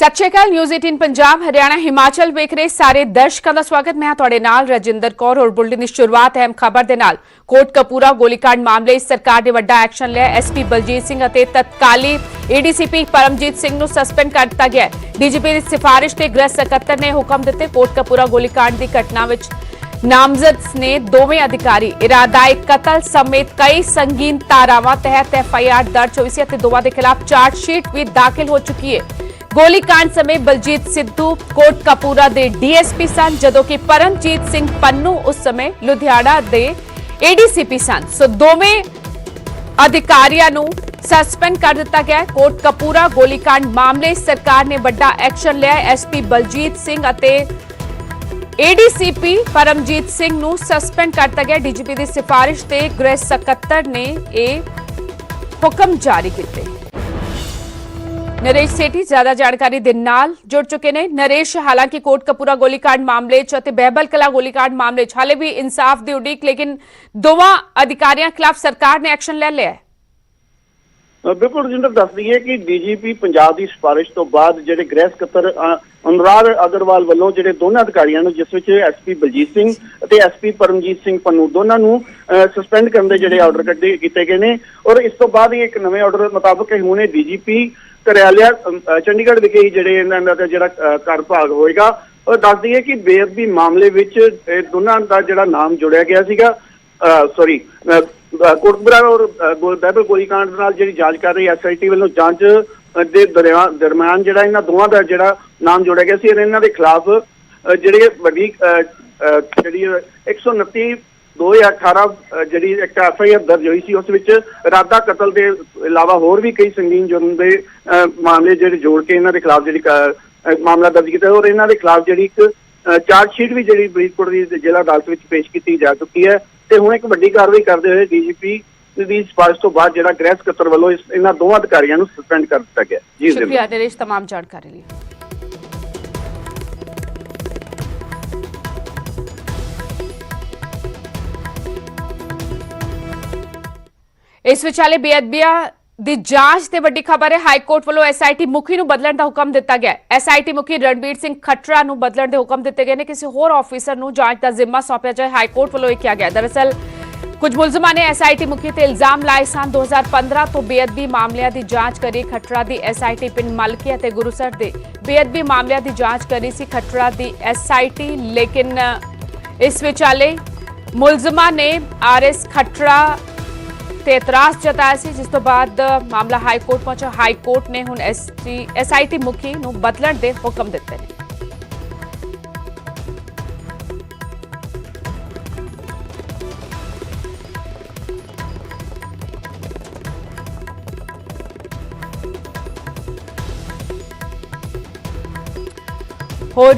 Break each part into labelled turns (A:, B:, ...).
A: सत श्री अकाल। न्यूज़ 18 पंजाब हरियाणा हिमाचल वेख रहे सारे दर्शकों का स्वागत। मैं तुहाडे नाल रजिंदर कौर और बुलेटिन की शुरुआत अहम खबर दे नाल। कोटकपूरा गोलीकांड मामले सरकार ने वड्डा एक्शन लिया। एसपी बलजीत सिंह अते तत्काली एडीसीपी परमजीत सिंह नूं सस्पेंड कर दिता गया। डीजीपी की सिफारिश ते गृह सकत्तर ने हुक्म दिते। कोटकपूरा गोलीकांड की घटना विच नामजद ने दोवें अधिकारी इरादाई कतल समेत कई संगीन धारावां तहत एफआईआर दर्ज हुई सी। दोवां दे खिलाफ चार्जशीट भी दाखिल हो चुकी है। गोलीकांड समय बलजीत सिद्धू कोटकपूरा दे डीएसपी सन, जदों कि परमजीत सिंह पन्नू उस समय लुधियाना दे एडीसीपी सन। सो दोवें अधिकारियों नूं सस्पेंड कर दिता गया। कोटकपूरा गोलीकांड मामले सरकार ने वड्डा एक्शन लिया। एसपी बलजीत सिंह अते एडीसीपी परमजीत सिंह नूं सस्पेंड कर दिता गया। डीजीपी की सिफारिश ते गृह सकत्तर ने यह हुक्म जारी किए। नरेश सेठी ज्यादा जानकारी दे नाल जुड़ चुके ने। नरेश, हालांकि कोटकपूरा गोलीकांड मामले च बहबल कला गोलीकांड मामले च हाले भी इंसाफ की उड़ीक, लेकिन दोवां अधिकारियों खिलाफ सरकार ने एक्शन ले लिया है।
B: बिल्कुल रजिंदर दस दईए कि डीजीपी पंजाब की सिफारिश तो बाद जिहड़े गृह सकत्तर अनुराग अग्रवाल वालों जिहड़े दोनों अधिकारियों नूं, जिस विच एसपी बलजीत सिंह अते एसपी परमजीत सिंह पन्नू दोनों नूं सस्पेंड करने दे जिहड़े आर्डर किए गए ने। और इस तो बाद एक नवे आर्डर मुताबक हुणे डीजीपी कार्यालय चंडीगढ़ विखे जिहड़े इन्हां दा जिहड़ा कर भाग होएगा। और दस दईए कि बेअदबी मामले विच दोनों का जिहड़ा नाम जोड़िया गया सीगा, कोटकपूरा और बहबल गोलीकांड नाल जिहड़ी जांच कर रही एसआईटी वालों जांच दे दरम्यान जिहड़ा इन्हां दोवां दा जिहड़ा नाम जोड़िया गया सी। इन्हां दे खिलाफ जिहड़ी वड्डी जिहड़ी 129 2018 जिहड़ी एक एफआईआर दर्ज हुई सी, उस विच इरादा कतल के अलावा होर भी कई संगीन जुर्म के मामले जिहड़े जोड़ के इन्हां दे खिलाफ जिहड़ी मामला दर्ज किया और इन्हां दे खिलाफ जिहड़ी एक चार्जशीट भी जिहड़ी फरीदकोट की जिला अदालत में पेश की जा चुकी है। ते हुण एक वड्डी कार्रवाई करते हुए डीजीपी की सिफारिश तो बाद जिहड़ा गृह सकत्तर वालों इन्हां दोवां अधिकारियों नूं सस्पेंड कर दिता गया। जी
A: शुक्रिया नरेश तमाम जानकारी लिए। इस विचाले बेअदबिया दी जांच ते वड्डी खबर है। हाईकोर्ट वालों एसआईटी मुखी नूं बदलण दा हुक्म दिता गया। एसआईटी मुखी रणबीर सिंह खट्टरा नूं बदलण दे हुक्म दिते गए ने। किसी होर ऑफिसर नूं जांच दा जिम्मा सौंपिया जाए, हाईकोर्ट वालों किया गया। दरअसल कुछ मुलजमां ने एसआईटी मुखी ते इल्जाम लाए सन। 2015 तो बेअदबी मामलिਆਂ ਦੀ ਜਾਂਚ करी खट्टरा दी एसआईटी पिंड मलके ते गुरुसर दे बेअदबी मामलिਆਂ ਦੀ ਜਾਂਚ करी सी खट्टरा दी एसआईटी, लेकिन इस विचाले मुलजमां ने आरएस खट्टरा ते इतराज जताया सी, जिस तो बाद मामला हाईकोर्ट पहुंचा। हाईकोर्ट ने हुण एसआईटी मुखी नूं बदलण दे हुक्म दिते ने। और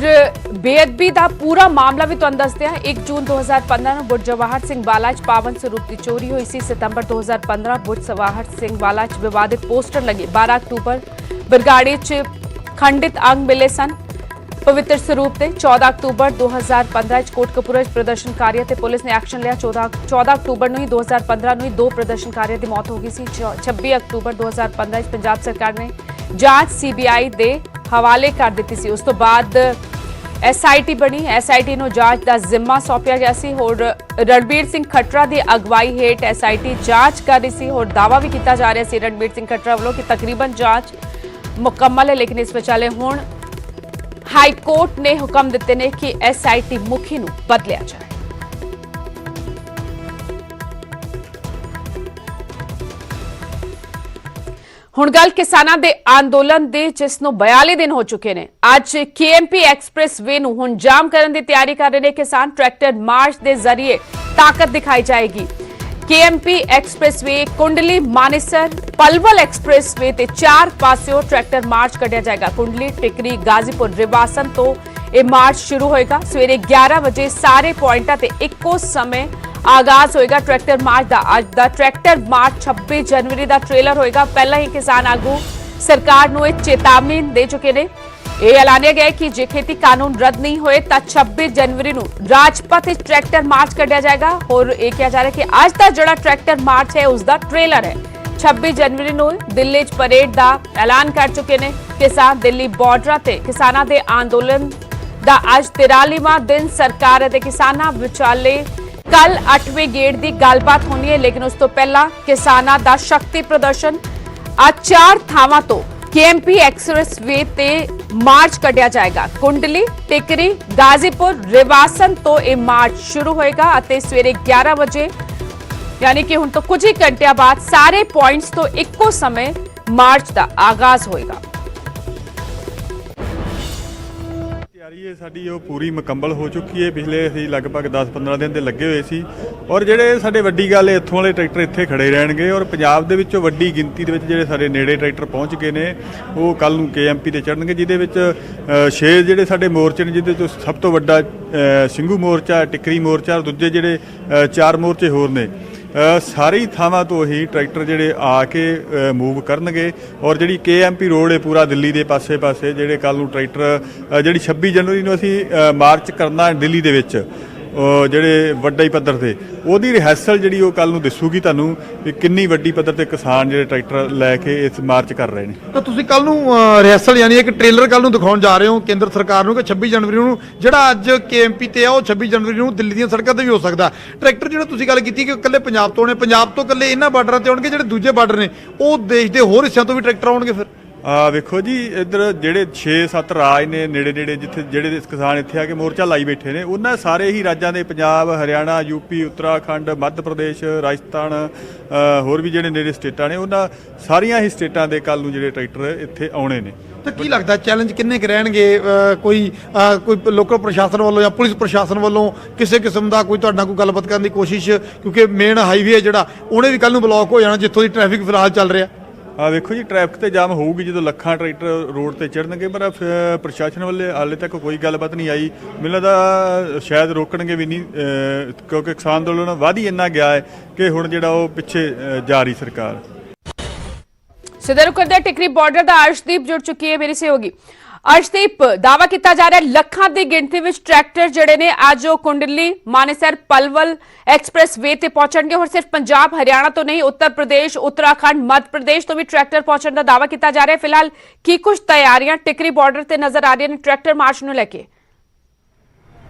A: बेअदबी का पूरा मामला भी तुहानूं दसदे हां। 1 जून 2015 ਨੂੰ ਬੁੱਢ ਜਵਾਹਰ ਸਿੰਘ ਵਾਲਾ 'ਚ ਪਾਵਨ ਸਰੂਪ ਦੀ ਚੋਰੀ ਹੋਈ ਸੀ। सितंबर 2015 ਬੁੱਢ ਜਵਾਹਰ ਸਿੰਘ ਵਾਲਾ 'ਚ ਵਿਵਾदित पोस्टर लगे। 12 अक्तूबर बरगाड़ी 'ਚ खंडित अंग मिले सन पवित्र स्वरूप से। 14 अक्तूबर 2015 'ਚ कोटकपूरा प्रदर्शनकारियों ते पुलिस ने एक्शन लिया। 14 अक्तूबर 2015 ਨੂੰ 2 प्रदर्शनकारियों की मौत हो गई सी। 26 अक्तूबर 2015 'ਚ पंजाब सरकार ने जांच सीबीआई दे हवाले कर दी सी। उस तो बाद एसआईटी बनी। एसआईटी नूं जांच का जिम्मा सौंपिया गया सी और रणबीर सिंह खट्टरा की अगवाई हेठ एसआईटी जांच कर रही सी। और दावा भी किया जा रहा है रणबीर सिंह खट्टरा वालों कि तकरीबन जांच मुकम्मल है, लेकिन इस विचाले हुण हाईकोर्ट ने हुक्म दिते ने कि एसआईटी मुखी नूं बदलिया जाए। हुण गल किसानां दे अंदोलन दी, जिस नूं 42 दिन हो चुके ने। अज केएमपी एक्सप्रेस वे नूं हुण जाम करन दी तैयारी कर रहे ने किसान। ट्रैक्टर मार्च दे जरिए ताकत दिखाई जाएगी। KMP express way Kundli Manesar Palwal express way ते 4 पासियों ट्रैक्टर मार्च कढ़िया जाएगा। कुंडली टिकरी गाजीपुर रिवासन तो यह मार्च शुरू होएगा। सवेरे 11 बजे सारे पॉइंटां ते इक्को समय आगाज होएगा ट्रैक्टर मार्च का। अज का ट्रैक्टर मार्च 26 जनवरी का ट्रेलर होएगा। पहला ही किसान आगू सरकार नूं इह चेतावनी दे चुके ने। यह ऐलानिया गया है कि जे खेती कानून रद्द नहीं होए तो 26 जनवरी नूं राजपथ ट्रैक्टर मार्च कढ़िया जाएगा। और यह कहा जा रहा है कि अज का जिहड़ा ट्रैक्टर मार्च है उसका ट्रेलर है। 26 ਜਨਵਰੀ ਨੂੰ ਦਿੱਲੀ 'ਚ ਪਰੇਡ ਦਾ ਐਲਾਨ ਕਰ ਚੁੱਕੇ ਨੇ ਕਿਸਾਨ। ਦਿੱਲੀ ਬਾਰਡਰਾਂ ਤੇ ਕਿਸਾਨਾਂ ਦੇ ਅੰਦੋਲਨ ਦਾ ਅੱਜ 43ਵਾਂ ਦਿਨ। ਸਰਕਾਰ ਅਤੇ ਕਿਸਾਨਾਂ ਵਿਚਾਲੇ ਕੱਲ 8ਵੇਂ ਗੇੜ ਦੀ ਗੱਲਬਾਤ ਹੋਣੀ ਹੈ, ਲੇਕਿਨ ਉਸ ਤੋਂ ਪਹਿਲਾਂ ਕਿਸਾਨਾਂ ਦਾ ਸ਼ਕਤੀ ਪ੍ਰਦਰਸ਼ਨ ਅੱਜ 4 ਥਾਵਾਂ ਤੋਂ KMP ਐਕਸਪ੍ਰੈਸ ਵੇ ਤੇ ਮਾਰਚ ਕੱਢਿਆ ਜਾਏਗਾ। ਕੁੰਡਲੀ, ਟਿਕਰੀ, ਗਾਜ਼ੀਪੁਰ, ਰਿਵਾਸਨ ਤੋਂ ਇਹ ਮਾਰਚ ਸ਼ੁਰੂ ਹੋਏਗਾ ਅਤੇ ਸਵੇਰੇ 11 ਵਜੇ यानी कि हुण तो कुछ ही घंटिया बाद सारे पॉइंट्स तो इक्को समय मार्च का आगाज होएगा।
C: ਤਿਆਰੀ ਹੈ ਸਾਡੀ ਉਹ ਪੂਰੀ ਮੁਕੰਮਲ ਹੋ ਚੁੱਕੀ ਹੈ। ਪਿਛਲੇ ਅਸੀਂ ਲਗਭਗ 10-15 ਦਿਨ ਦੇ ਲੱਗੇ ਹੋਏ ਸੀ ਔਰ ਜਿਹੜੇ ਸਾਡੇ ਵੱਡੀ ਗੱਲ ਹੈ ਇੱਥੋਂ ਵਾਲੇ ਟਰੈਕਟਰ ਇੱਥੇ ਖੜੇ ਰਹਿਣਗੇ ਔਰ ਪੰਜਾਬ ਦੇ ਵਿੱਚੋਂ ਵੱਡੀ ਗਿਣਤੀ ਦੇ ਵਿੱਚ ਜਿਹੜੇ ਸਾਡੇ ਨੇੜੇ ਟਰੈਕਟਰ ਪਹੁੰਚ ਗਏ ਨੇ ਉਹ ਕੱਲ ਨੂੰ KMP ਤੇ ਚੜਨਗੇ, ਜਿਹਦੇ ਵਿੱਚ 6 ਜਿਹੜੇ ਸਾਡੇ ਮੋਰਚੇ ਨੇ, ਜਿਹਦੇ ਤੋਂ ਸਭ ਤੋਂ ਵੱਡਾ ਸਿੰਘੂ ਮੋਰਚਾ, ਟਿਕਰੀ ਮੋਰਚਾ, ਦੂਜੇ ਜਿਹੜੇ 4 ਮੋਰਚੇ ਹੋਰ ਨੇ। ਸਾਰੀ ਥਾਵਾਂ ਤੋਂ ਹੀ ਟਰੈਕਟਰ ਜਿਹੜੇ ਆ ਕੇ ਮੂਵ ਕਰਨਗੇ ਔਰ ਜਿਹੜੀ KMP ਰੋਡ ਹੈ ਪੂਰਾ ਦਿੱਲੀ ਦੇ ਪਾਸੇ ਜਿਹੜੇ ਕੱਲ ਨੂੰ ਟਰੈਕਟਰ ਜਿਹੜੀ 26 ਜਨਵਰੀ ਨੂੰ ਅਸੀਂ ਮਾਰਚ ਕਰਨਾ ਦਿੱਲੀ ਦੇ ਵਿੱਚ ਜਿਹੜੇ ਵੱਡਾ ਹੀ ਪੱਧਰ ਤੇ ਉਹਦੀ ਰਿਹਰਸਲ ਜਿਹੜੀ ਉਹ ਕੱਲ ਨੂੰ ਦਿਸੂਗੀ ਤੁਹਾਨੂੰ ਕਿ ਕਿੰਨੀ ਵੱਡੀ ਪੱਧਰ ਤੇ ਕਿਸਾਨ ਜਿਹੜੇ ਟਰੈਕਟਰ ਲੈ ਕੇ ਇਸ ਮਾਰਚ ਕਰ ਰਹੇ ਨੇ।
D: ਤਾਂ ਤੁਸੀਂ ਕੱਲ ਨੂੰ ਰਿਹਰਸਲ ਯਾਨੀ ਇੱਕ ਟ੍ਰੇਲਰ ਕੱਲ ਨੂੰ ਦਿਖਾਉਣ ਜਾ ਰਹੇ ਹੋ ਕੇਂਦਰ ਸਰਕਾਰ ਨੂੰ ਕਿ 26 ਜਨਵਰੀ ਨੂੰ ਜਿਹੜਾ ਅੱਜ KMP ਤੇ ਆ ਉਹ 26 ਜਨਵਰੀ ਨੂੰ ਦਿੱਲੀ ਦੀਆਂ ਸੜਕਾਂ ਤੇ ਵੀ ਹੋ ਸਕਦਾ। ਟਰੈਕਟਰ ਜਿਹੜਾ ਤੁਸੀਂ ਗੱਲ ਕੀਤੀ ਕਿ ਇਕੱਲੇ ਪੰਜਾਬ ਤੋਂ ਨੇ, ਪੰਜਾਬ ਤੋਂ ਇਕੱਲੇ ਇਹਨਾਂ ਬਾਰਡਰਾਂ ਤੇ ਆਉਣਗੇ, ਜਿਹੜੇ ਦੂਜੇ ਬਾਰਡਰ ਨੇ ਉਹ ਦੇਸ਼ ਦੇ ਹੋਰ ਹਿੱਸਿਆਂ ਤੋਂ ਵੀ ਟਰੈਕਟਰ ਆਉਣਗੇ। ਫਿਰ
C: ਵੇਖੋ ਜੀ ਇੱਧਰ ਜਿਹੜੇ 6-7 ਰਾਜ ਨੇ ਨੇੜੇ ਜਿੱਥੇ ਜਿਹੜੇ ਕਿਸਾਨ ਇੱਥੇ ਆ ਕੇ ਮੋਰਚਾ ਲਾਈ ਬੈਠੇ ਨੇ ਉਹਨਾਂ ਸਾਰੇ ਹੀ ਰਾਜਾਂ ਦੇ ਪੰਜਾਬ, ਹਰਿਆਣਾ, UP, ਉੱਤਰਾਖੰਡ, ਮੱਧ ਪ੍ਰਦੇਸ਼, ਰਾਜਸਥਾਨ, ਹੋਰ ਵੀ ਜਿਹੜੇ ਨੇੜੇ ਸਟੇਟਾਂ ਨੇ ਉਹਨਾਂ ਸਾਰੀਆਂ ਹੀ ਸਟੇਟਾਂ ਦੇ ਕੱਲ ਨੂੰ ਜਿਹੜੇ ਟਰੈਕਟਰ ਇੱਥੇ ਆਉਣੇ ਨੇ।
D: ਤਾਂ ਕੀ ਲੱਗਦਾ ਚੈਲੰਜ ਕਿੰਨੇ ਕੁ ਰਹਿਣਗੇ? ਕੋਈ ਲੋਕਲ ਪ੍ਰਸ਼ਾਸਨ ਵੱਲੋਂ ਜਾਂ ਪੁਲਿਸ ਪ੍ਰਸ਼ਾਸਨ ਵੱਲੋਂ ਕਿਸੇ ਕਿਸਮ ਦਾ ਕੋਈ ਤੁਹਾਡਾ ਕੋਈ ਗੱਲਬਾਤ ਕਰਨ ਦੀ ਕੋਸ਼ਿਸ਼? ਕਿਉਂਕਿ ਮੇਨ ਹਾਈਵੇ ਜਿਹੜਾ ਉਹਨੇ ਵੀ ਕੱਲ ਨੂੰ ਬਲੌਕ ਹੋ ਜਾਣਾ ਜਿੱਥੋਂ ਦੀ ਟ੍ਰੈਫਿਕ ਫਿਲਹਾਲ ਚੱਲ ਰਿਹਾ।
C: ਵੇਖੋ ਜੀ ਟ੍ਰੈਫਿਕ ਤੇ ਜਾਮ ਹੋਊਗੀ ਜਦੋਂ ਲੱਖਾਂ ਟਰੈਕਟਰ ਰੋਡ ਤੇ ਚੜਨਗੇ, ਪਰ ਪ੍ਰਸ਼ਾਸਨ ਵੱਲੋਂ ਹਾਲੇ ਤੱਕ ਕੋਈ ਗੱਲਬਾਤ ਨਹੀਂ ਆਈ। ਮੈਨੂੰ ਲੱਗਦਾ ਸ਼ਾਇਦ ਰੋਕਣਗੇ ਵੀ ਨਹੀਂ ਕਿਉਂਕਿ ਕਿਸਾਨ ਅੰਦੋਲਨ ਵਧ ਹੀ ਇੰਨਾ ਗਿਆ ਹੈ ਕਿ ਹੁਣ ਜਿਹੜਾ ਉਹ ਪਿੱਛੇ ਜਾ ਰਹੀ ਸਰਕਾਰ।
A: ਸਿੱਧੇ ਰੁਕ ਕਰਦੇ ਟਿਕਰੀ ਬਾਰਡਰ ਦਾ ਅਰਸ਼ਦੀਪ ਜੁੜ ਚੁੱਕੀ ਹੈ ਮੇਰੀ ਸਹਿਯੋਗੀ। ਅਰਸ਼ਦੀਪ, ਦਾਵਾ ਕੀਤਾ ਜਾ ਰਿਹਾ ਲੱਖਾਂ ਦੀ ਗਿਣਤੀ ਵਿੱਚ ਟਰੈਕਟਰ ਜਿਹੜੇ ਨੇ ਅੱਜ ਉਹ ਕੁੰਡਲੀ, ਮਾਨੇਸਰ, ਪਲਵਲ ਐਕਸਪ੍ਰੈਸ ਵੇ ਤੇ ਪਹੁੰਚਣਗੇ ਔਰ ਸਿਰਫ ਪੰਜਾਬ, ਹਰਿਆਣਾ ਤੋਂ ਨਹੀਂ ਉੱਤਰ ਪ੍ਰਦੇਸ਼, ਉੱਤਰਾਖੰਡ, ਮੱਧ ਪ੍ਰਦੇਸ਼ ਤੋਂ ਵੀ ਟਰੈਕਟਰ ਪਹੁੰਚਣ ਦਾ ਦਾਵਾ ਕੀਤਾ ਜਾ ਰਿਹਾ ਹੈ। ਫਿਲਹਾਲ ਕੀ ਕੁਝ ਤਿਆਰੀਆਂ ਟਿਕਰੀ ਬਾਰਡਰ ਤੇ ਨਜ਼ਰ ਆ ਰਹੀਆਂ ਨੇ ਟਰੈਕਟਰ ਮਾਰਚ ਨੂੰ ਲੈ ਕੇ?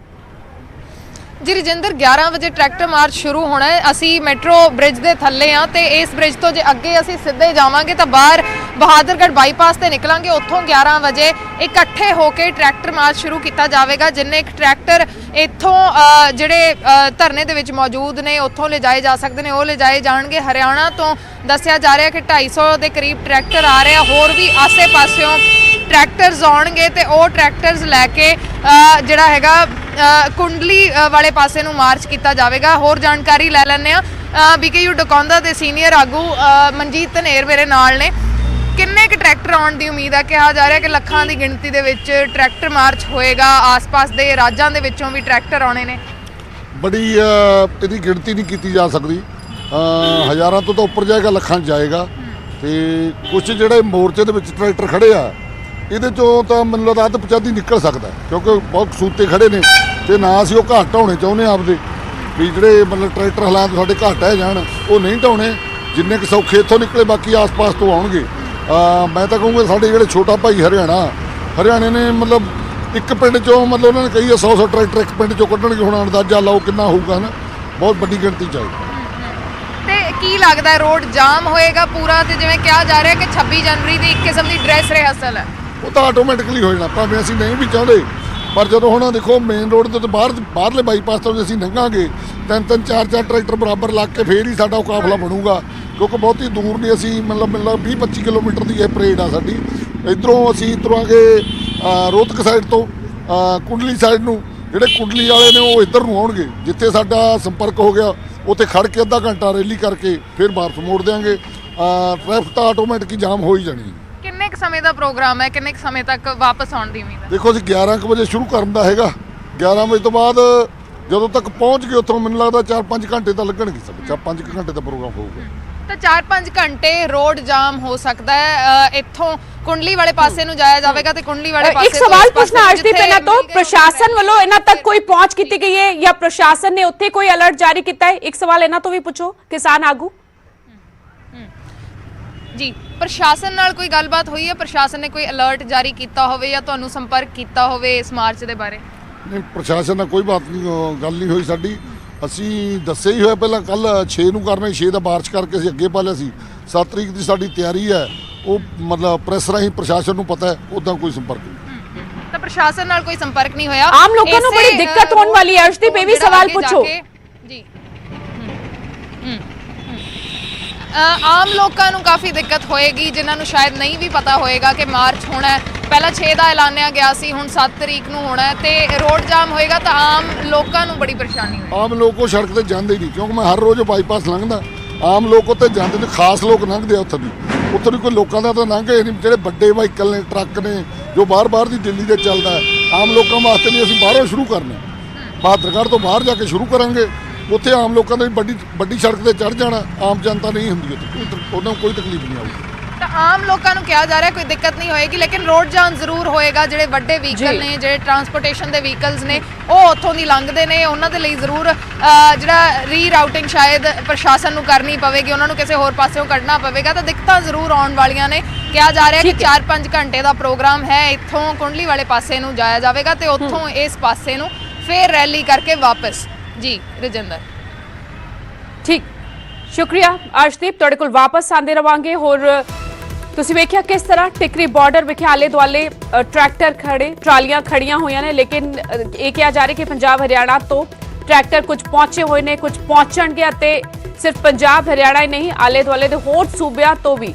E: ਜੀ ਰਜਿੰਦਰ, 11 ਵਜੇ ਟਰੈਕਟਰ ਮਾਰਚ ਸ਼ੁਰੂ ਹੋਣਾ ਹੈ। ਅਸੀਂ ਮੈਟਰੋ ਬ੍ਰਿਜ ਦੇ ਥੱਲੇ ਆ ਤੇ ਇਸ ਬ੍ਰਿਜ ਤੋਂ ਜੇ ਅੱਗੇ ਅਸੀਂ ਸਿੱਧੇ ਜਾਵਾਂਗੇ ਤਾਂ ਬਾਹਰ ਬਹਾਦਰਗੜ੍ਹ ਬਾਈਪਾਸ ਤੇ ਨਿਕਲਾਂਗੇ। ਉੱਥੋਂ 11 ਵਜੇ ਇਕੱਠੇ ਹੋ ਕੇ ਟਰੈਕਟਰ ਮਾਰਚ ਸ਼ੁਰੂ ਕੀਤਾ ਜਾਵੇਗਾ। ਜਿੰਨੇ ਇੱਕ ਟਰੈਕਟਰ ਇੱਥੋਂ ਜਿਹੜੇ ਧਰਨੇ ਦੇ ਵਿੱਚ ਮੌਜੂਦ ਨੇ ਉੱਥੋਂ ਲਿਜਾਏ ਜਾ ਸਕਦੇ ਨੇ ਉਹ ਲਿਜਾਏ ਜਾਣਗੇ। ਹਰਿਆਣਾ ਤੋਂ ਦੱਸਿਆ ਜਾ ਰਿਹਾ ਕਿ 250 ਦੇ ਕਰੀਬ ਟਰੈਕਟਰ ਆ ਰਿਹਾ, ਹੋਰ ਵੀ ਆਸੇ-ਪਾਸਿਓਂ ਟਰੈਕਟਰਸ ਆਉਣਗੇ ਤੇ ਉਹ ਟਰੈਕਟਰਸ ਲੈ ਕੇ ਜਿਹੜਾ ਹੈਗਾ ਕੁੰਡਲੀ ਵਾਲੇ ਪਾਸੇ ਨੂੰ ਮਾਰਚ ਕੀਤਾ ਜਾਵੇਗਾ। ਹੋਰ ਜਾਣਕਾਰੀ ਲੈ ਲੈਂਦੇ ਆ BKU ਡਕੌਂਦਾ ਦੇ ਸੀਨੀਅਰ ਆਗੂ ਮਨਜੀਤ ਧਨੇਰ ਮੇਰੇ ਨਾਲ ਨੇ। ਕਿੰਨੇ ਕੁ ਟਰੈਕਟਰ ਆਉਣ ਦੀ ਉਮੀਦ ਹੈ? ਕਿਹਾ ਜਾ ਰਿਹਾ ਕਿ ਲੱਖਾਂ ਦੀ ਗਿਣਤੀ ਦੇ ਵਿੱਚ ਟਰੈਕਟਰ ਮਾਰਚ ਹੋਏਗਾ, ਆਸ-ਪਾਸ ਦੇ ਰਾਜਾਂ ਦੇ ਵਿੱਚੋਂ ਵੀ ਟਰੈਕਟਰ ਆਉਣੇ ਨੇ।
F: ਬੜੀ ਇਹਦੀ ਗਿਣਤੀ ਨਹੀਂ ਕੀਤੀ ਜਾ ਸਕਦੀ, ਹਜ਼ਾਰਾਂ ਤੋਂ ਤਾਂ ਉੱਪਰ ਜਾਏਗਾ, ਲੱਖਾਂ 'ਚ ਜਾਏਗਾ। ਤੇ ਕੁਝ ਜਿਹੜੇ ਮੋਰਚੇ ਦੇ ਵਿੱਚ ਟਰੈਕਟਰ ਖੜੇ ਆ ਇਹਦੇ ਚੋਂ ਤਾਂ ਮੈਨੂੰ ਲੱਗਦਾ ਅੱਧ ਪਚਾਦੀ ਨਿਕਲ ਸਕਦਾ ਕਿਉਂਕਿ ਬਹੁਤ ਕਸੂਤੇ ਖੜੇ ਨੇ ਤੇ ਨਾ ਅਸੀਂ ਉਹ ਘਾਟ ਢਾਉਣੇ ਚਾਹੁੰਦੇ ਆਪਦੇ ਵੀ ਜਿਹੜੇ ਮਤਲਬ ਟਰੈਕਟਰ ਹਾਲਾਤ ਸਾਡੇ ਘਾਟ ਹੈ ਜਾਣ ਉਹ ਨਹੀਂ ਢਾਉਣੇ। ਜਿੰਨੇ ਕੁ ਸੌਖੇ ਇੱਥੋਂ ਨਿਕਲੇ ਬਾਕੀ ਆਸ-ਪਾਸ ਤੋਂ ਆਉਣਗੇ। ਮੈਂ ਤਾਂ ਕਹੂੰਗਾ ਸਾਡੇ ਜਿਹੜੇ ਛੋਟਾ ਭਾਈ ਹਰਿਆਣੇ ਨੇ ਮਤਲਬ ਇੱਕ ਪਿੰਡ ਚੋਂ ਮਤਲਬ ਉਹਨਾਂ ਨੇ ਕਹੀ 100 ਟਰੈਕਟਰ ਇੱਕ ਪਿੰਡ ਚੋਂ ਕੱਢਣਗੇ। ਹੁਣ ਅੰਦਾਜ਼ਾ ਲਾਓ ਕਿੰਨਾ ਹੋਊਗਾ ਨਾ, ਬਹੁਤ ਵੱਡੀ ਗਿਣਤੀ ਚ ਆਏਗੀ।
E: ਤੇ ਕੀ ਲੱਗਦਾ ਰੋਡ ਜਾਮ ਹੋਏਗਾ ਪੂਰਾ? ਤੇ ਜਿਵੇਂ ਕਿਹਾ ਜਾ ਰਿਹਾ ਕਿ 26 ਜਨਵਰੀ ਦੀ ਇੱਕ ਕਿਸਮ ਦੀ ਡਰੈਸ ਰਿਹਰਸਲ ਹੈ,
F: ਉਹ ਤਾਂ ਆਟੋਮੈਟਿਕਲੀ ਹੋ ਜਾਣਾ ਭਾਵੇਂ ਅਸੀਂ ਨਹੀਂ ਵੀ ਚਾਹੁੰਦੇ। ਪਰ ਜਦੋਂ ਹੁਣ ਦੇਖੋ ਮੇਨ ਰੋਡ ਤੇ ਬਾਹਰਲੇ ਬਾਈਪਾਸ ਤੋਂ ਅਸੀਂ ਲੰਘਾਂਗੇ 3-3 4-4 ਟਰੈਕਟਰ ਬਰਾਬਰ ਲੱਗ ਕੇ ਫੇਰ ਹੀ ਸਾਡਾ ਉਹ ਕਾਫਲਾ ਬਣੂਗਾ ਕਿਉਂਕਿ ਬਹੁਤੀ ਦੂਰ ਨਹੀਂ। ਅਸੀਂ ਮਤਲਬ 20-25 ਕਿਲੋਮੀਟਰ ਦੀ ਇਹ ਪਰੇਡ ਆ ਸਾਡੀ। ਇੱਧਰੋਂ ਅਸੀਂ ਤੁਰਾਂਗੇ ਰੋਹਤਕ ਸਾਈਡ ਤੋਂ ਕੁੰਡਲੀ ਸਾਈਡ ਨੂੰ। ਜਿਹੜੇ ਕੁੰਡਲੀ ਵਾਲੇ ਨੇ ਉਹ ਇੱਧਰ ਨੂੰ ਆਉਣਗੇ। ਜਿੱਥੇ ਸਾਡਾ ਸੰਪਰਕ ਹੋ ਗਿਆ ਉੱਥੇ ਖੜ ਕੇ ਅੱਧਾ ਘੰਟਾ ਰੈਲੀ ਕਰਕੇ ਫਿਰ ਵਾਪਸ ਮੋੜ ਦਿਆਂਗੇ। ਟ੍ਰੈਫਿਕ ਤਾਂ ਆਟੋਮੈਟਿਕ ਹੀ ਜਾਮ ਹੋ ਹੀ ਜਾਣੀ।
E: ਕਿੰਨੇ ਕੁ ਸਮੇਂ ਦਾ ਪ੍ਰੋਗਰਾਮ ਹੈ? ਕਿੰਨੇ ਕੁ ਸਮੇਂ ਤੱਕ ਵਾਪਸ ਆਉਣ ਦੀ ਉਮੀਦ ਹੈ?
F: ਦੇਖੋ ਅਸੀਂ 11 ਕੁ ਵਜੇ ਸ਼ੁਰੂ ਕਰਨ ਦਾ ਹੈਗਾ। 11 ਵਜੇ ਤੋਂ ਬਾਅਦ ਜਦੋਂ ਤੱਕ ਪਹੁੰਚ ਗਏ ਉੱਥੋਂ ਮੈਨੂੰ ਲੱਗਦਾ 4-5 ਘੰਟੇ ਤਾਂ ਲੱਗਣਗੇ। ਸਾਡੇ 4-5 ਘੰਟੇ ਦਾ ਪ੍ਰੋਗਰਾਮ ਹੋਊਗਾ।
E: ਤਾਂ 4-5 ਘੰਟੇ ਰੋਡ ਜਾਮ ਹੋ ਸਕਦਾ ਹੈ। ਇੱਥੋਂ ਕੁੰਡਲੀ ਵਾਲੇ ਪਾਸੇ ਨੂੰ ਜਾਇਆ ਜਾਵੇਗਾ ਤੇ ਕੁੰਡਲੀ ਵਾਲੇ ਪਾਸੇ
A: ਇੱਕ ਸਵਾਲ ਪੁੱਛਣਾ ਅਰਸ਼ਦੀਪ ਇਹਨਾਂ ਤੋਂ, ਪ੍ਰਸ਼ਾਸਨ ਵੱਲੋਂ ਇਹਨਾਂ ਤੱਕ ਕੋਈ ਪਹੁੰਚ ਕੀਤੀ ਗਈ ਹੈ ਜਾਂ ਪ੍ਰਸ਼ਾਸਨ ਨੇ ਉੱਥੇ ਕੋਈ ਅਲਰਟ ਜਾਰੀ ਕੀਤਾ ਹੈ? ਇੱਕ ਸਵਾਲ ਇਹਨਾਂ ਤੋਂ ਵੀ ਪੁੱਛੋ ਕਿਸਾਨ ਆਗੂ।
E: ਜੀ ਪ੍ਰਸ਼ਾਸਨ ਨਾਲ ਕੋਈ ਗੱਲਬਾਤ ਹੋਈ ਹੈ? ਪ੍ਰਸ਼ਾਸਨ ਨੇ ਕੋਈ ਅਲਰਟ ਜਾਰੀ ਕੀਤਾ ਹੋਵੇ ਜਾਂ ਤੁਹਾਨੂੰ ਸੰਪਰਕ ਕੀਤਾ ਹੋਵੇ ਇਸ ਮਾਰਚ ਦੇ ਬਾਰੇ?
F: ਨਹੀਂ, ਪ੍ਰਸ਼ਾਸਨ ਨਾਲ ਕੋਈ ਬਾਤ ਨਹੀਂ, ਗੱਲ ਨਹੀਂ ਹੋਈ ਸਾਡੀ। ਅਸੀਂ ਦੱਸਿਆ ਹੀ ਹੋਇਆ ਪਹਿਲਾਂ, ਕੱਲ 6 ਨੂੰ ਕਰਨਾ, 6 ਦਾ ਮਾਰਚ ਕਰਕੇ ਅਸੀਂ ਅੱਗੇ ਪਾ ਲਿਆ ਸੀ। 7 ਤਰੀਕ ਦੀ ਸਾਡੀ ਤਿਆਰੀ ਹੈ, ਉਹ ਮਤਲਬ ਪ੍ਰੈਸ ਰਾਹੀਂ ਪ੍ਰਸ਼ਾਸਨ ਨੂੰ ਪਤਾ ਹੈ, ਉੱਦਾਂ ਕੋਈ ਸੰਪਰਕ ਨਹੀਂ।
E: ਤਾਂ ਪ੍ਰਸ਼ਾਸਨ ਨਾਲ ਕੋਈ ਸੰਪਰਕ ਨਹੀਂ ਹੋਇਆ।
A: ਆਮ ਲੋਕਾਂ ਨੂੰ ਬੜੀ ਦਿੱਕਤ ਹੋਣ ਵਾਲੀ ਹੈ। ਅਰਸ਼ਦੀਪ, ਇਹ ਵੀ ਸਵਾਲ ਪੁੱਛੋ
E: ਜੀ। ਆਮ ਲੋਕਾਂ ਨੂੰ ਕਾਫੀ ਦਿੱਕਤ ਹੋਏਗੀ, ਜਿਨ੍ਹਾਂ ਨੂੰ ਸ਼ਾਇਦ ਨਹੀਂ ਵੀ ਪਤਾ ਹੋਏਗਾ ਕਿ ਮਾਰਚ ਹੋਣਾ ਹੈ। ਪਹਿਲਾਂ 6 ਦਾ ਐਲਾਨਿਆ ਗਿਆ ਸੀ, ਹੁਣ 7 ਤਰੀਕ ਨੂੰ ਹੋਣਾ ਹੈ ਤੇ ਰੋਡ ਜਾਮ ਹੋਏਗਾ ਤਾਂ ਆਮ ਲੋਕਾਂ ਨੂੰ ਬੜੀ ਪਰੇਸ਼ਾਨੀ ਹੋਏਗੀ।
F: ਆਮ ਲੋਕ ਉਹ ਸੜਕ ਤੇ ਜਾਂਦੇ ਹੀ ਨਹੀਂ, ਕਿਉਂਕਿ ਮੈਂ ਹਰ ਰੋਜ਼ ਬਾਈਪਾਸ ਲੰਘਦਾ, ਆਮ ਲੋਕ ਉੱਤੇ ਜਾਂਦੇ ਨੇ, ਖਾਸ ਲੋਕ ਲੰਘਦੇ ਆ ਉੱਥੇ ਦੀ ਕੋਈ ਲੋਕਾਂ ਦਾ ਤਾਂ ਲੰਘੇ ਨਹੀਂ। ਜਿਹੜੇ ਵੱਡੇ ਵਾਹੀਕਲ ਨੇ, ਟਰੱਕ ਨੇ, ਜੋ ਬਾਹਰ ਦੀ ਦਿੱਲੀ ਦੇ ਚੱਲਦਾ ਹੈ, ਆਮ ਲੋਕਾਂ ਵਾਸਤੇ ਨਹੀਂ। ਅਸੀਂ ਬਾਹਰੋਂ ਸ਼ੁਰੂ ਕਰਨਾ, ਬਹਾਦਰਗੜ੍ਹ ਤੋਂ ਬਾਹਰ ਜਾ ਕੇ ਸ਼ੁਰੂ ਕਰਾਂਗੇ। ਉੱਥੇ ਆਮ ਲੋਕਾਂ ਦਾ ਵੱਡੀ ਸੜਕ ਤੇ ਚੜ੍ਹ ਜਾਣਾ, ਆਮ ਜਨਤਾ ਨਹੀਂ ਹੁੰਦੀ ਉੱਥੇ, ਉਹਨਾਂ ਨੂੰ ਕੋਈ ਤਕਲੀਫ ਨਹੀਂ ਆਊਗੀ।
E: ਤਾਂ ਆਮ ਲੋਕਾਂ ਨੂੰ ਕਿਹਾ ਜਾ ਰਿਹਾ ਕੋਈ ਦਿੱਕਤ ਨਹੀਂ ਹੋਏਗੀ, ਲੇਕਿਨ ਰੋਡ ਜਾਮ ਜ਼ਰੂਰ ਹੋਏਗਾ। ਜਿਹੜੇ ਵੱਡੇ ਵਹੀਕਲ ਨੇ, ਜਿਹੜੇ ਟਰਾਂਸਪੋਰਟੇਸ਼ਨ ਦੇ ਵਹੀਕਲਸ ਨੇ, ਉਹ ਉੱਥੋਂ ਦੀ ਲੰਘਦੇ ਨੇ, ਉਹਨਾਂ ਦੇ ਲਈ ਜ਼ਰੂਰ ਜਿਹੜਾ ਰੀਰਾਊਟਿੰਗ ਸ਼ਾਇਦ ਪ੍ਰਸ਼ਾਸਨ ਨੂੰ ਕਰਨੀ ਪਵੇਗੀ, ਉਹਨਾਂ ਨੂੰ ਕਿਸੇ ਹੋਰ ਪਾਸਿਓਂ ਕੱਢਣਾ ਪਵੇਗਾ। ਤਾਂ ਦਿੱਕਤਾਂ ਜ਼ਰੂਰ ਆਉਣ ਵਾਲੀਆਂ ਨੇ। ਕਿਹਾ ਜਾ ਰਿਹਾ ਕਿ 4-5 ਘੰਟੇ ਦਾ ਪ੍ਰੋਗਰਾਮ ਹੈ। ਇੱਥੋਂ ਕੁੰਡਲੀ ਵਾਲੇ ਪਾਸੇ ਨੂੰ ਜਾਇਆ ਜਾਵੇਗਾ ਤੇ ਉੱਥੋਂ ਇਸ ਪਾਸੇ ਨੂੰ ਫਿਰ ਰੈਲੀ ਕਰਕੇ ਵਾਪਸ। ਜੀ ਰਜਿੰਦਰ,
A: ਠੀਕ, ਸ਼ੁਕਰੀਆ ਅਰਸ਼ਦੀਪ, ਤੁਹਾਡੇ ਕੋਲ ਵਾਪਸ ਆਉਂਦੇ ਰਵਾਂਗੇ। ਹੋਰ ਤੁਸੀਂ ਵੇਖਿਆ ਕਿਸ ਤਰ੍ਹਾਂ ਟਿਕਰੀ ਬਾਰਡਰ ਵਿਖੇ ਆਲੇ ਦੁਆਲੇ ਟਰੈਕਟਰ ਖੜੇ, ਟਰਾਲੀਆਂ ਖੜੀਆਂ ਹੋਈਆਂ ਨੇ, ਲੇਕਿਨ ਇਹ ਕਿਹਾ ਜਾ ਰਿਹਾ ਕਿ ਪੰਜਾਬ ਹਰਿਆਣਾ ਤੋਂ ਟਰੈਕਟਰ ਕੁਝ ਪਹੁੰਚੇ ਹੋਏ ਨੇ, ਕੁਝ ਪਹੁੰਚਣਗੇ ਅਤੇ ਸਿਰਫ ਪੰਜਾਬ ਹਰਿਆਣਾ ਹੀ ਨਹੀਂ, ਆਲੇ ਦੁਆਲੇ ਦੇ ਹੋਰ ਸੂਬਿਆਂ ਤੋਂ ਵੀ,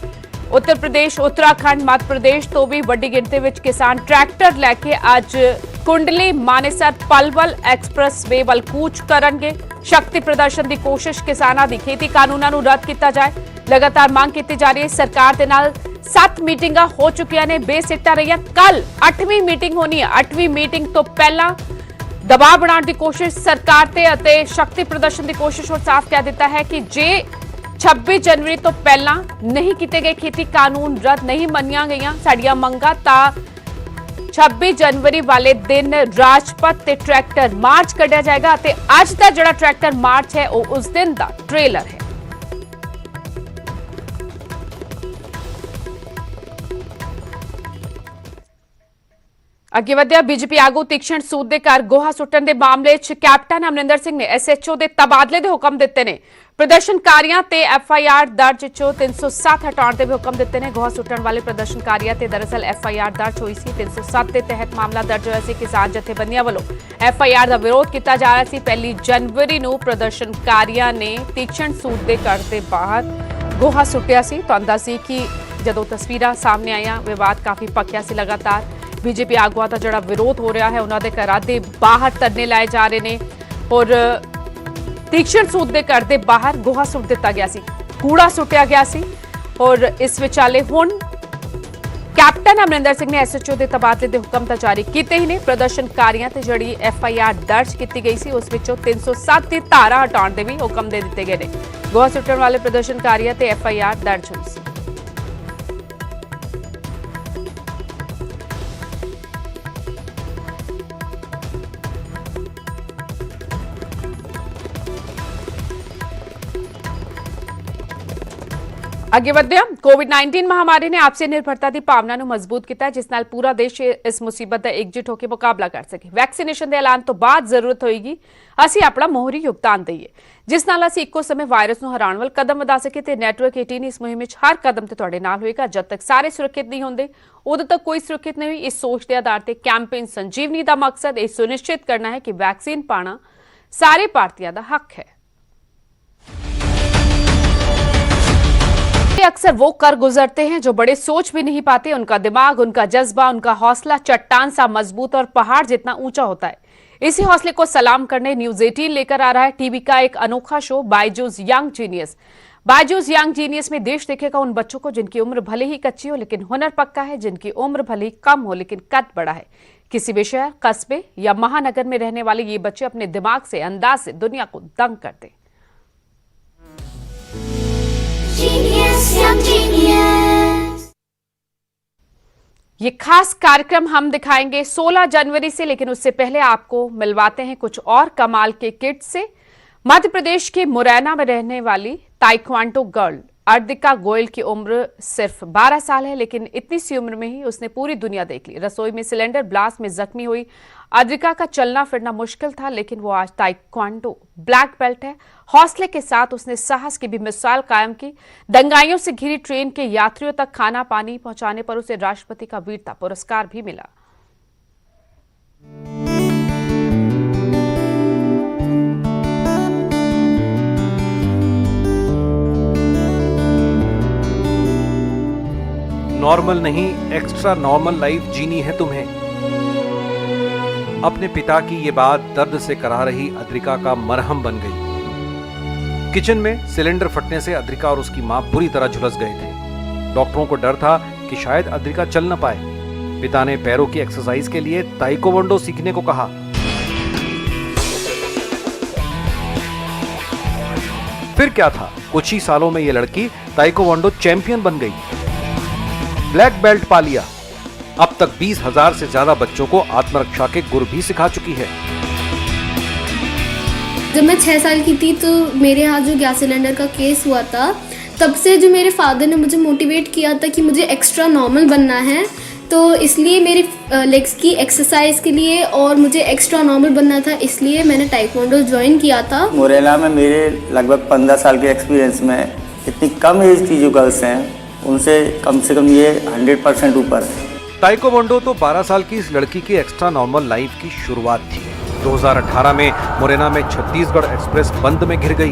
A: ਉੱਤਰ ਪ੍ਰਦੇਸ਼, ਉੱਤਰਾਖੰਡ, ਮੱਧ ਪ੍ਰਦੇਸ਼ ਤੋਂ ਵੀ ਵੱਡੀ ਗਿਣਤੀ ਵਿੱਚ ਕਿਸਾਨ ਟਰੈਕਟਰ ਲੈ ਕੇ ਅੱਜ ਕੁੰਡਲੀ, ਮਾਨੇਸਰ, ਪਲਵਲ ਐਕਸਪ੍ਰੈਸ ਵੇ ਵੱਲ ਕੂਚ ਕਰਨਗੇ। ਸ਼ਕਤੀ ਪ੍ਰਦਰਸ਼ਨ ਦੀ ਕੋਸ਼ਿਸ਼ ਕਿਸਾਨਾਂ ਦੀ ਖੇਤੀ ਕਾਨੂੰਨਾਂ ਨੂੰ ਰੱਦ ਕੀਤਾ ਜਾਏ, ਲਗਾਤਾਰ ਮੰਗ ਕੀਤੀ ਜਾ ਰਹੀ ਹੈ। ਸਰਕਾਰ ਦੇ ਨਾਲ 7 ਮੀਟਿੰਗਾਂ ਹੋ ਚੁੱਕੀਆਂ ਨੇ, ਬੇਸਿੱਟਾ ਰਹੀਆਂ। ਕੱਲ 8ਵੀਂ ਮੀਟਿੰਗ ਹੋਣੀ ਹੈ। 8ਵੀਂ ਮੀਟਿੰਗ ਤੋਂ ਪਹਿਲਾਂ ਦਬਾਅ ਬਣਾਉਣ ਦੀ ਕੋਸ਼ਿਸ਼ ਸਰਕਾਰ ਤੇ ਅਤੇ ਸ਼ਕਤੀ ਪ੍ਰਦਰਸ਼ਨ ਦੀ ਕੋਸ਼ਿਸ਼ ਹੋਰ ਸਾਫ਼ ਕਹਿ ਦਿੱਤਾ ਹੈ ਕਿ ਜੇ 26 ਜਨਵਰੀ ਤੋਂ ਪਹਿਲਾਂ ਨਹੀਂ ਕੀਤੇ ਗਏ ਖੇਤੀ ਕਾਨੂੰਨ ਰੱਦ ਨਹੀਂ ਮੰਨੀਆਂ ਗਈਆਂ ਸਾਡੀਆਂ ਮੰਗਾਂ, ਤਾਂ 26 ਜਨਵਰੀ ਵਾਲੇ ਦਿਨ ਰਾਜਪਥ ਤੇ ਟਰੈਕਟਰ ਮਾਰਚ ਕੱਢਿਆ ਜਾਏਗਾ ਅਤੇ ਅੱਜ ਦਾ ਜਿਹੜਾ ਟਰੈਕਟਰ ਮਾਰਚ ਹੈ ਉਹ ਉਸ ਦਿਨ ਦਾ ਟ੍ਰੇਲਰ ਹੈ। ਅੱਗੇ ਵਧਿਆ ਬੀਜੇਪੀ ਆਗੂ ਤੀਕਸ਼ਣ ਸੂਦ ਦੇ ਘਰ ਗੋਹਾ ਸੁੱਟਣ ਦੇ ਮਾਮਲੇ 'ਚ ਕੈਪਟਨ ਅਮਰਿੰਦਰ ਸਿੰਘ ਨੇ ਐਸਐਚਓ ਦੇ ਤਬਾਦਲੇ ਦੇ ਹੁਕਮ ਦਿੱਤੇ ਨੇ। ਪ੍ਰਦਰਸ਼ਨਕਾਰੀਆਂ ਤੇ ਐਫਆਈਆਰ ਦਰਜ 'ਚੋਂ 307 ਹਟਾਉਣ ਦੇ ਵੀ ਹੁਕਮ ਦਿੱਤੇ ਨੇ। ਗੋਹਾ ਸੁੱਟਣ ਵਾਲੇ ਪ੍ਰਦਰਸ਼ਨਕਾਰੀਆਂ ਤੇ ਦਰਅਸਲ ਐਫਆਈਆਰ ਦਰਜ ਹੋਈ ਸੀ। 307 ਦੇ ਤਹਿਤ ਮਾਮਲਾ ਦਰਜ ਹੋਇਆ ਸੀ। ਕਿਸਾਨ ਜਥੇਬੰਦੀਆਂ ਵੱਲੋਂ ਐਫਆਈਆਰ ਦਾ ਵਿਰੋਧ ਕੀਤਾ ਜਾ ਰਿਹਾ ਸੀ। 1 ਜਨਵਰੀ ਨੂੰ ਪ੍ਰਦਰਸ਼ਨਕਾਰੀਆਂ ਨੇ ਤੀਕਸ਼ਣ ਸੂਦ ਦੇ ਘਰ ਦੇ ਬਾਹਰ ਗੋਹਾ ਸੁੱਟਿਆ ਸੀ। ਤੁਹਾਨੂੰ ਦੱਸ ਸੀ ਕਿ ਜਦੋਂ ਤਸਵੀਰਾਂ ਸਾਹਮਣੇ ਆਈਆਂ ਵਿਵਾਦ ਕਾਫੀ ਭਖਿਆ ਸੀ। ਲਗਾਤਾਰ ਬੀਜੇਪੀ ਆਗੂਆਂ ਦਾ ਜਿਹੜਾ ਵਿਰੋਧ ਹੋ ਰਿਹਾ ਹੈ, ਉਹਨਾਂ ਦੇ ਘਰਾਂ ਦੇ ਬਾਹਰ ਧਰਨੇ ਲਾਏ ਜਾ ਰਹੇ ਨੇ ਔਰ ਤੀਕਸ਼ਣ ਸੂਦ ਦੇ ਘਰ ਦੇ ਬਾਹਰ ਗੋਹਾ ਸੁੱਟ ਦਿੱਤਾ ਗਿਆ ਸੀ, ਕੂੜਾ ਸੁੱਟਿਆ ਗਿਆ ਸੀ। ਔਰ ਇਸ ਵਿਚਾਲੇ ਹੁਣ ਕੈਪਟਨ ਅਮਰਿੰਦਰ ਸਿੰਘ ਨੇ ਐਸਐਚਓ ਦੇ ਤਬਾਦਲੇ ਦੇ ਹੁਕਮ ਤਾਂ ਜਾਰੀ ਕੀਤੇ ਹੀ ਨੇ। ਪ੍ਰਦਰਸ਼ਨਕਾਰੀਆਂ ਤੇ ਜਿਹੜੀ ਐਫਆਈਆਰ ਦਰਜ ਕੀਤੀ ਗਈ ਸੀ ਉਸ ਵਿੱਚੋਂ 307 ਦੀ ਧਾਰਾ ਹਟਾਉਣ ਦੇ ਵੀ ਹੁਕਮ ਦੇ ਦਿੱਤੇ ਗਏ ਨੇ। ਗੋਹਾ ਸੁੱਟਣ ਵਾਲੇ ਪ੍ਰਦਰਸ਼ਨਕਾਰੀਆਂ ਤੇ ਐਫਆਈਆਰ ਦਰਜ ਹੋਈ ਸੀ। ਅੱਗੇ ਵਧਦੇ ਹਾਂ। ਕੋਵਿਡ-19 ਮਹਾਮਾਰੀ ਨੇ ਆਪਸੀ ਨਿਰਭਰਤਾ ਦੀ ਭਾਵਨਾ ਨੂੰ ਮਜ਼ਬੂਤ ਕੀਤਾ, ਜਿਸ ਨਾਲ ਪੂਰਾ ਦੇਸ਼ ਇਸ ਮੁਸੀਬਤ ਦਾ ਇਕਜੁੱਟ ਹੋ ਕੇ ਮੁਕਾਬਲਾ ਕਰ ਸਕੇ। ਵੈਕਸੀਨੇਸ਼ਨ ਦੇ ਐਲਾਨ ਤੋਂ ਬਾਅਦ ਜ਼ਰੂਰਤ ਹੋਏਗੀ ਅਸੀਂ ਆਪਣਾ ਮੋਹਰੀ ਯੋਗਦਾਨ ਦਈਏ, ਜਿਸ ਨਾਲ ਅਸੀਂ ਇੱਕੋ ਸਮੇਂ ਵਾਇਰਸ ਨੂੰ ਹਰਾਉਣ ਵੱਲ ਕਦਮ ਵਧਾ ਸਕੇ। ਤੇ ਨੈਟਵਰਕ 18 ਇਸ ਮੁਹਿੰਮ ਵਿੱਚ ਹਰ ਕਦਮ ਤੇ ਤੁਹਾਡੇ ਨਾਲ ਹੋਏਗਾ। ਜਦ ਤੱਕ ਸਾਰੇ ਸੁਰੱਖਿਅਤ ਨਹੀਂ ਹੁੰਦੇ ਉਦੋਂ ਤੱਕ ਕੋਈ ਸੁਰੱਖਿਅਤ ਨਹੀਂ ਹੋਈ। ਇਸ ਸੋਚ ਦੇ ਆਧਾਰ ਤੇ ਕੈਂਪੇਨ ਸੰਜੀਵਨੀ ਦਾ ਮਕਸਦ ਇਹ ਸੁਨਿਸ਼ਚਿਤ ਕਰਨਾ ਹੈ ਕਿ ਵੈਕਸੀਨ ਪਾਣਾ ਸਾਰੇ ਭਾਰਤੀਆਂ ਦਾ ਹੱਕ है। अक्सर वो कर गुजरते हैं जो बड़े सोच भी नहीं पाते। उनका दिमाग, उनका जज्बा, उनका हौसला चट्टान सा मजबूत और पहाड़ जितना ऊंचा होता है। इसी हौसले को सलाम करने न्यूज 18 लेकर आ रहा है टीवी का एक अनोखा show Byju's young genius. Byju's young genius में देश देखेगा उन बच्चों को जिनकी उम्र भले ही कच्ची हो लेकिन हुनर पक्का है, जिनकी उम्र भले ही कम हो लेकिन कद बड़ा है। किसी भी शहर, कस्बे या महानगर में रहने वाले ये बच्चे अपने दिमाग से, अंदाज से दुनिया को दंग करते।
G: Genius, young genius.
A: ये खास कार्यक्रम हम दिखाएंगे 16 जनवरी से, लेकिन उससे पहले आपको मिलवाते हैं कुछ और कमाल के किड्स से। मध्य प्रदेश के मुरैना में रहने वाली ताइक्वांडो गर्ल अद्रिका गोयल की उम्र सिर्फ 12 साल है, लेकिन इतनी सी उम्र में ही उसने पूरी दुनिया देख ली। रसोई में सिलेंडर ब्लास्ट में जख्मी हुई अद्रिका का चलना फिरना मुश्किल था, लेकिन वो आज ताइक्वांडो ब्लैक बेल्ट है। हौसले के साथ उसने साहस की भी मिसाल कायम की। दंगाइयों से घिरी ट्रेन के यात्रियों तक खाना पानी पहुंचाने पर उसे राष्ट्रपति का वीरता पुरस्कार भी मिला।
H: नॉर्मल नहीं, एक्स्ट्रा नॉर्मल लाइफ जीनी है तुम्हें। अपने पिता की ये बात दर्द से करा रही अद्रिका का मरहम बन गई। किचन में सिलेंडर फटने से अद्रिका और उसकी मां बुरी तरह झुलस गए थे। डॉक्टरों को डर था कि शायद अद्रिका चल न पाए। पिता ने पैरों की एक्सरसाइज के लिए ताइक्वांडो सीखने को कहा। फिर क्या था, कुछ ही सालों में यह लड़की ताइक्वांडो चैंपियन बन गई, ब्लैक बेल्ट पा लिया। अब तक 20,000 से ज्यादा बच्चों को आत्मरक्षा के गुर भी सिखा चुकी है।
I: जब मैं 6 साल की थी तो मेरे यहाँ जो गैस सिलेंडर का केस हुआ था, तब से जो मेरे फादर ने मुझे मोटिवेट किया था कि मुझे एक्स्ट्रा नॉर्मल बनना है, तो इसलिए मेरे लेग्स की एक्सरसाइज के लिए और मुझे एक्स्ट्रा नॉर्मल बनना था, इसलिए मैंने ताइक्वांडो ज्वाइन किया था।
J: मुरैना में मेरे लगभग 15 साल के एक्सपीरियंस में इतनी कम एज की जो गर्ल्स हैं उनसे से कम ये 100% ऊपर है।
H: ताइक्वांडो तो 12 साल की इस लड़की की एक्स्ट्रा नॉर्मल लाइफ की शुरुआत थी। 2018 में मुरैना में छत्तीसगढ़ एक्सप्रेस बंद में घिर गई।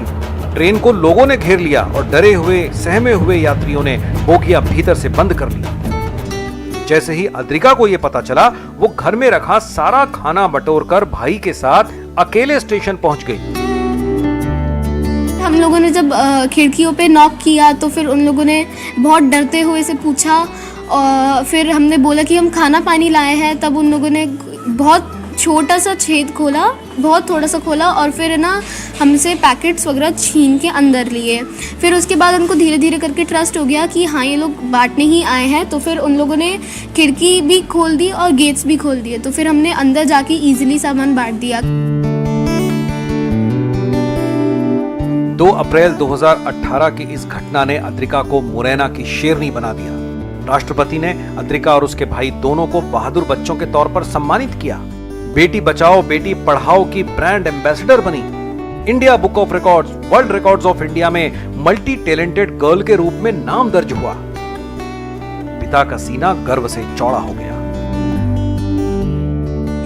H: ट्रेन को लोगों ने घेर लिया और डरे हुए सहमे हुए यात्रियों ने बोगियां भीतर से बंद कर ली। जैसे ही अद्रिका को यह पता चला, वो घर में रखा सारा खाना बटोरकर भाई के साथ अकेले स्टेशन पहुंच गई।
I: हम लोगों ने जब खिड़कियों पे नॉक किया तो फिर उन लोगों ने बहुत डरते हुए से पूछा, और फिर हमने बोला कि हम खाना पानी लाए हैं। तब उन लोगों ने बहुत छोटा सा छेद खोला, बहुत थोड़ा सा खोला, और फिर ना हमसे पैकेट्स वगैरह छीन के अंदर लिए। फिर उसके बाद उनको धीरे धीरे करके ट्रस्ट हो गया कि हाँ ये लोग बांटने ही आए हैं, तो फिर उन लोगों ने खिड़की भी खोल दी और गेट्स भी खोल दिए। तो फिर हमने अंदर जाके ईजिली सामान बांट दिया।
H: 2 अप्रैल 2018 की इस घटना ने अद्रिका को मुरैना की शेरनी बना दिया। राष्ट्रपति ने अद्रिका और उसके भाई दोनों को बहादुर बच्चों के तौर पर सम्मानित किया। बेटी बचाओ बेटी पढ़ाओ की ब्रांड एम्बेसडर बनी। India book of records, world records of India में मल्टी टैलेंटेड गर्ल के रूप में नाम दर्ज हुआ। पिता का सीना गर्व से चौड़ा हो गया।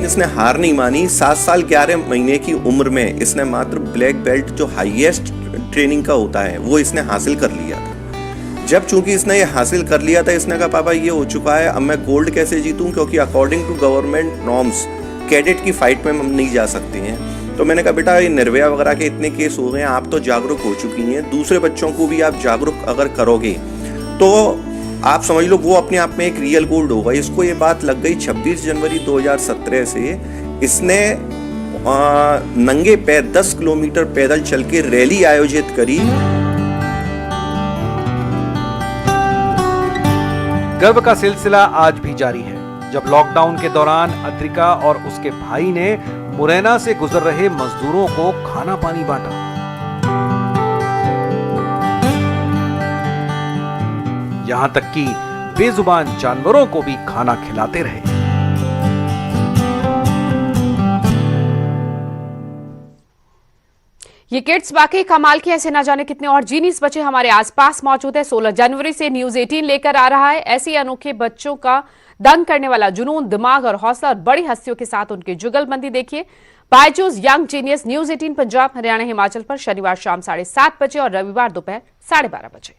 K: इसने हार नहीं मानी। 7 साल 11 महीने की उम्र में इसने मात्र ब्लैक बेल्ट जो हाईएस्ट ट्रेनिंग का होता है वो इसने हासिल कर लिया था। जब चूंकि इसने ये हासिल कर लिया था, इसने कहा पापा ये हो चुका है, अब मैं गोल्ड कैसे जीतूं, क्योंकि according to government norms cadet की फाइट में हम नहीं जा सकते हैं। तो मैंने कहा बेटा ये निर्भया वगैरह के इतने केस हो गए हैं, आप तो जागरूक हो चुकी हैं, दूसरे बच्चों को भी आप जागरूक अगर करोगे तो आप समझ लो वो अपने आप में एक रियल गोल्ड होगा। इसको ये बात लग गई। 26 जनवरी 2017 से इसने नंगे पैर 10 किलोमीटर पैदल चल के रैली आयोजित करी।
H: गर्व का सिलसिला आज भी जारी है। जब लॉकडाउन के दौरान अद्रिका और उसके भाई ने मुरैना से गुजर रहे मजदूरों को खाना पानी बांटा। यहां तक कि बेजुबान जानवरों को भी खाना खिलाते रहे।
A: ये किड्स वाकई कमाल की, ऐसे ना जाने कितने और जीनियस बच्चे हमारे आसपास मौजूद है। 16 जनवरी से न्यूज 18 लेकर आ रहा है ऐसे अनोखे बच्चों का दंग करने वाला जुनून, दिमाग और हौसला और बड़ी हस्तियों के साथ उनकी जुगलबंदी देखिए। Byju's young genius news 18 Punjab Haryana Himachal पर शनिवार शाम 7:30 बजे और रविवार दोपहर 12:30 बजे।